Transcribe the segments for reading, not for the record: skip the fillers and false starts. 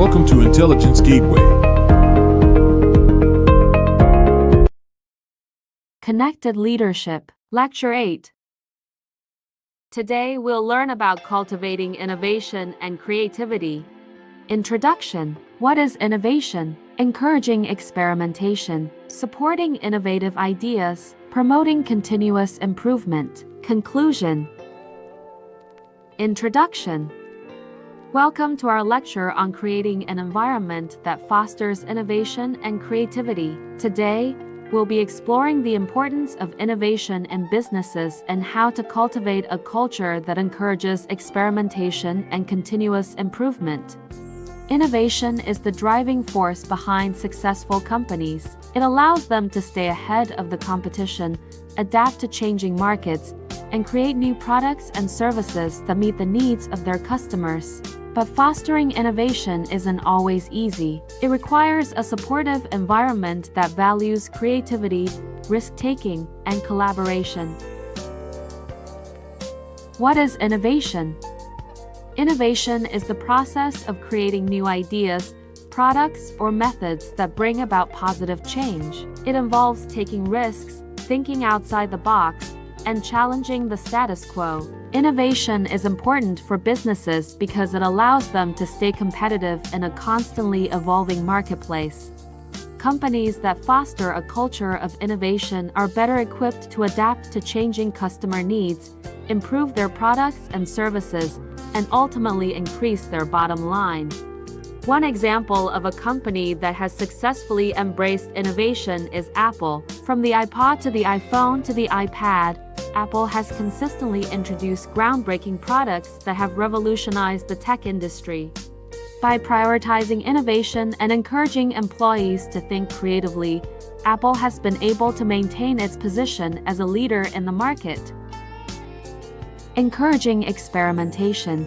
Welcome to Intelligence Gateway. Connected Leadership, Lecture 8. Today we'll learn about cultivating innovation and creativity. Introduction. What is innovation? Encouraging experimentation, supporting innovative ideas, promoting continuous improvement. Conclusion. Introduction. Welcome to our lecture on creating an environment that fosters innovation and creativity. Today, we'll be exploring the importance of innovation in businesses and how to cultivate a culture that encourages experimentation and continuous improvement. Innovation is the driving force behind successful companies. It allows them to stay ahead of the competition, adapt to changing markets, and create new products and services that meet the needs of their customers. But fostering innovation isn't always easy. It requires a supportive environment that values creativity, risk-taking, and collaboration. What is innovation? Innovation is the process of creating new ideas, products, or methods that bring about positive change. It involves taking risks, thinking outside the box, and challenging the status quo. Innovation is important for businesses because it allows them to stay competitive in a constantly evolving marketplace. Companies that foster a culture of innovation are better equipped to adapt to changing customer needs, improve their products and services, and ultimately increase their bottom line. One example of a company that has successfully embraced innovation is Apple. From the iPod to the iPhone to the iPad, Apple has consistently introduced groundbreaking products that have revolutionized the tech industry. By prioritizing innovation and encouraging employees to think creatively, Apple has been able to maintain its position as a leader in the market. Encouraging experimentation.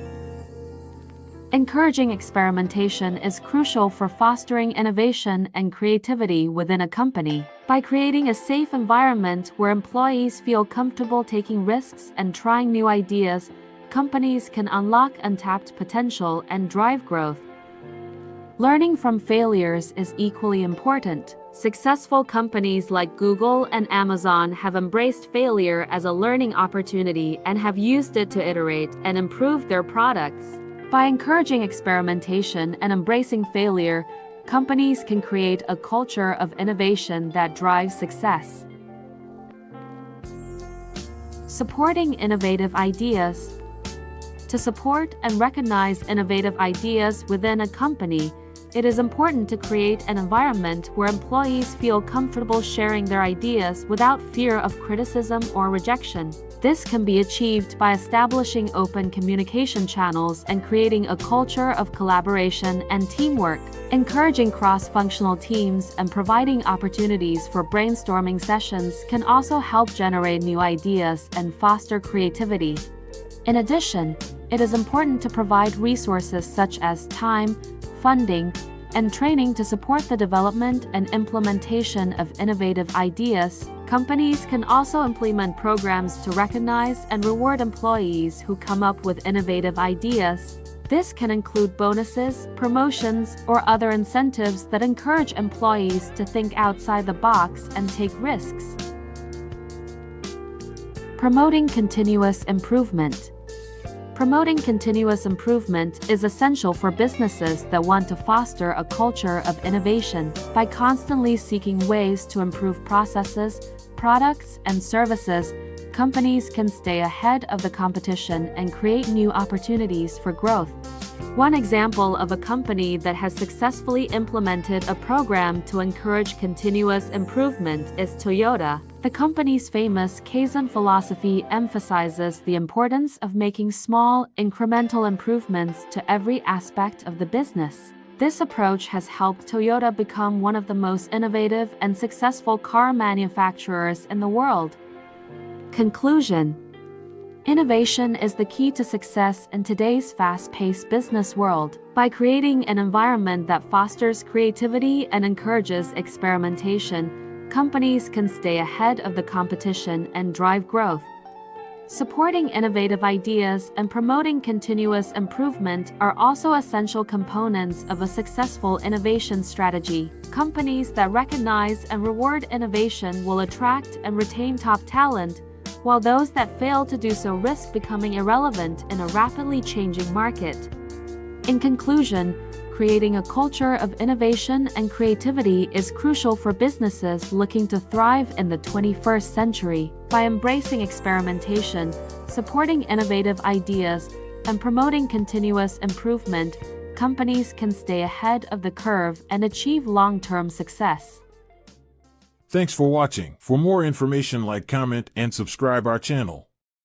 Encouraging experimentation is crucial for fostering innovation and creativity within a company. By creating a safe environment where employees feel comfortable taking risks and trying new ideas, companies can unlock untapped potential and drive growth. Learning from failures is equally important. Successful companies like Google and Amazon have embraced failure as a learning opportunity and have used it to iterate and improve their products. By encouraging experimentation and embracing failure, companies can create a culture of innovation that drives success. Supporting innovative ideas. To support and recognize innovative ideas within a company, it is important to create an environment where employees feel comfortable sharing their ideas without fear of criticism or rejection. This can be achieved by establishing open communication channels and creating a culture of collaboration and teamwork. Encouraging cross-functional teams and providing opportunities for brainstorming sessions can also help generate new ideas and foster creativity. In addition, it is important to provide resources such as time, funding, and training to support the development and implementation of innovative ideas. Companies can also implement programs to recognize and reward employees who come up with innovative ideas. This can include bonuses, promotions, or other incentives that encourage employees to think outside the box and take risks. Promoting continuous improvement. Promoting continuous improvement is essential for businesses that want to foster a culture of innovation. By constantly seeking ways to improve processes, products, and services, companies can stay ahead of the competition and create new opportunities for growth. One example of a company that has successfully implemented a program to encourage continuous improvement is Toyota. The company's famous Kaizen philosophy emphasizes the importance of making small, incremental improvements to every aspect of the business. This approach has helped Toyota become one of the most innovative and successful car manufacturers in the world. Conclusion. Innovation is the key to success in today's fast-paced business world. By creating an environment that fosters creativity and encourages experimentation, companies can stay ahead of the competition and drive growth. Supporting innovative ideas and promoting continuous improvement are also essential components of a successful innovation strategy. Companies that recognize and reward innovation will attract and retain top talent, while those that fail to do so risk becoming irrelevant in a rapidly changing market. In conclusion, creating a culture of innovation and creativity is crucial for businesses looking to thrive in the 21st century. By embracing experimentation, supporting innovative ideas, and promoting continuous improvement, companies can stay ahead of the curve and achieve long-term success. Thanks for watching. For more information, like, comment, and subscribe our channel.